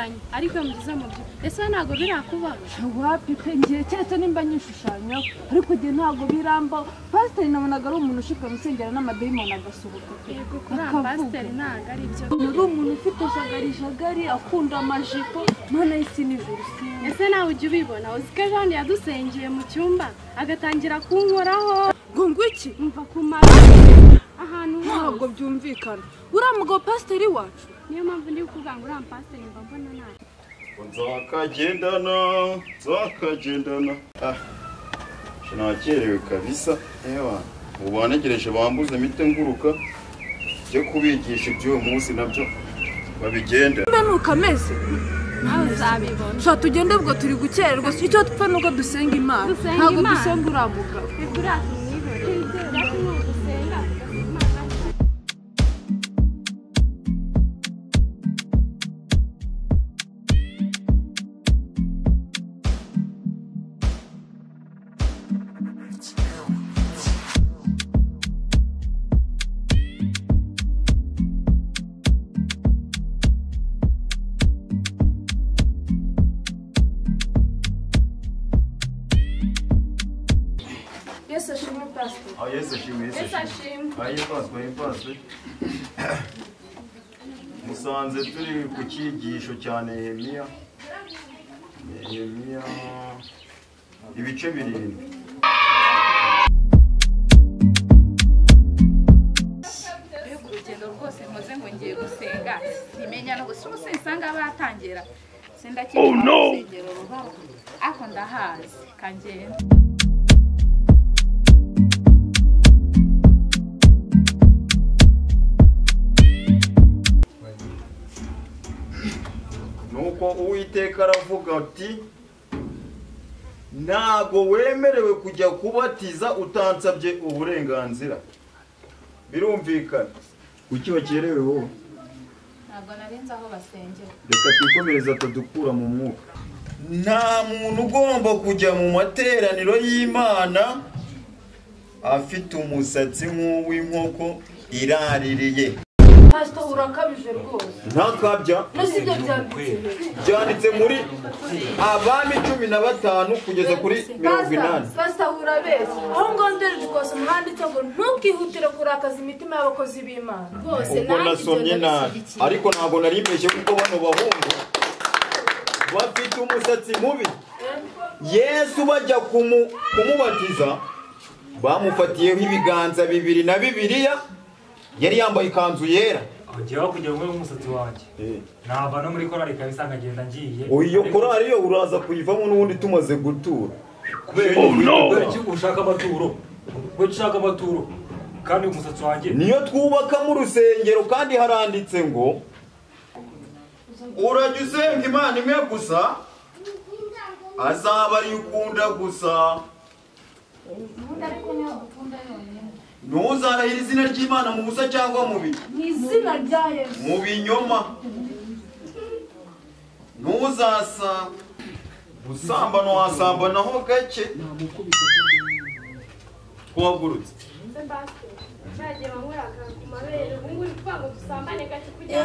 mushushanya ariko mugize mu byo ese ntago birakubaho wapi pe ngiye cyetse nimba nyishushanya ariko je ntago biramba pastor nabonaga ari umuntu ushika musengera n'amadayimoni agasohoka yego kuri pastor ntago ari byo uri umuntu ufite jagari akunda amajipo none isi n'ijuru ese nawe ujye ubibona uzike Jean yadusengeye mu cyumba agatangira kunkoraho ngo iki umva kumara ahantu ntabwo byumvikana uramugo pastor wacu niyo mpamvu ndi kuvuga ngo uriya pastor mba mbona nabi nzakagendana nakerewe kabisa ewa ubu banegereje bambuze mite nguruka cyo kubigisha iby'uwo munsi nabyo babigenda mbe nukameze nawe uzabibona sha tugende ubwo turi gukererwa icyo tupfa nuko dusenga Imana ntabwo dusenga uramuga Yesu ashimwe pastor. Yesu ashimwe. Ayipaswe. Musanze turi ku cyigisho cyane Nehemiya ibice 7. Urugendo rwose muze ngo ngiye gusenga simenya no gusubiza isanga batangira sendakira urugendo rubaho ako ndahazi kangenda nuko Uwiteka aravuga ati ntago wemerewe kujya kubatiza utansabye uburenganzira birumvikana kuki bakerewe wowe ntabwo narenze aho basengera reka twikomereza atadukura mu mwuka nta muntu ugomba kujya mu materaniro y'Imana afite umusatsi nk'uw'inkoko iraririye pastor urakabije rwose ntakabya nasibyo byanditse muri Abami 15 kugeza kuri 80 pastor urabeze aho ngondere rwose muhanditse ngo ntukihutire kurakaza imitima y'abakozi b'Imana rwose ubwo nasomye nabi ariko ntago nari mbeshye kuko bano bahungu bafite umusatsi mubi Yesu bajya kumubatiza bamufatiyeho ibiganza 2 na Bibiliya yari yambaye ikanzu yera agiye kujya mu musatsi wanjye nava no muri korali kabisa ngagenda ngiye iyo korali yo uraza kuyivamo n'ubundi tumaze gutura kubera ushaka amaturo kandi umusatsi wanjye niyo twubaka mu rusengero kandi haranditse ngo urajya usenga Imana imwe gusa azaba ari ukunda gusa ntuzarahira izina ry'Imana mu busa cyangwa mu izina rya Yesu mu binyoma ntuzasa gusambana wasambanaho gake twagurutse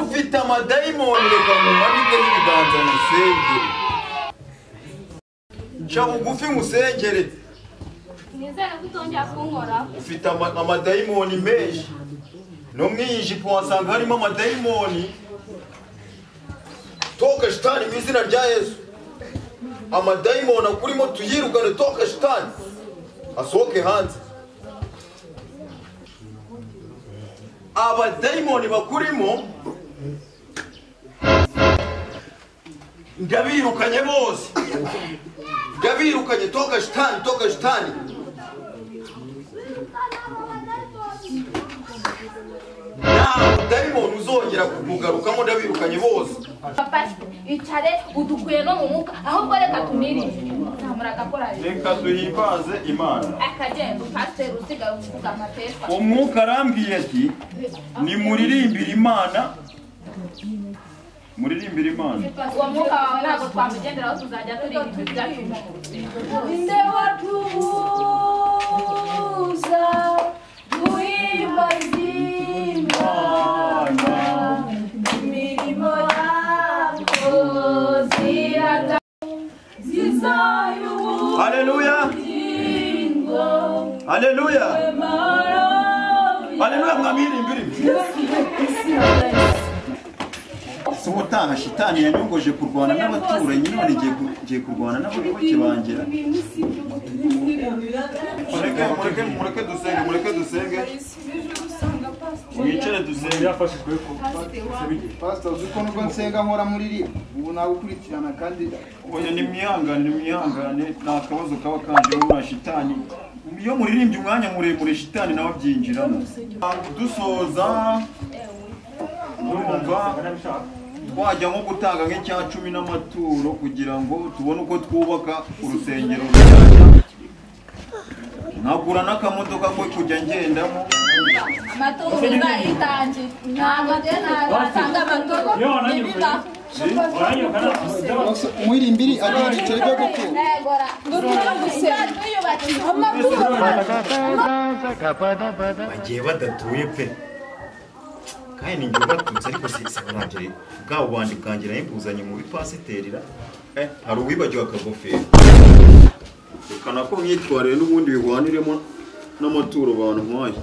ufite amadayimoni reka mumanike n'ibiganza musengere nca bugufi musengere nizere kutongera kunkora ufite amadayimoni menshi no mwijipo wasanga harimo amadayimoni toka shitani mu izina rya Yesu amadayimoni akurimo tuyirukane toka shitani asohoke hanze abadayimoni bakurimo ndabirukanye bose ndabirukanye toka shitani dayimoni uzongera kugarukamo ndabirukanye bose pastor icare udukuye no mu mwuka ahubwo reka tunirinde zamuraga korali reka duhimbaze Imana akagenda pastor usigaye uvuga amateka umwuka arambwiye ati nimuririmbire Imana uwo mwuka wawe ntabwo twamugenderaho tuzajya turirimba ibyacu inde watubuza guhimbaza Imana imirimo yako Haleluya. Haleluya. Haleluya mwamiri imbere. Subutaha shitani yanyongoje kurwana n'abaturanyi none ngiye kurwana n'abayoboke bangira. Mureke dusenge. Mwicare dusenge. Yafashijwe ko Pastor uzi ko nubwo nsenga nkora muri iri ubu nawe ukurikirana kandi oya nimwihangane nta kabazo kaba kanje mu shitani. Iyo muririmbye umwanya muremure shitani nawe byinjiramo. Dusoza urumva twajya nko gutanga nk'icya 10 n'amaturo kugira ngo tubone uko twubaka urusengero rwacu. Nagura n'akamodoka ko kujya ngendamo. Amaturo nzayitange ntabwo natanga amaturo nibiba umwirimbiri agira igiceri cyo gutura Bagiye badatuye pe kandi ninjye batutse ariko sinabyo bwabo bandi bwangira impuzanye mu bipasiterira hari uwibagiwe akagofero kana ko myitwarire n'ubundi bihwaniremo n'amaturo abantu nk'ayo.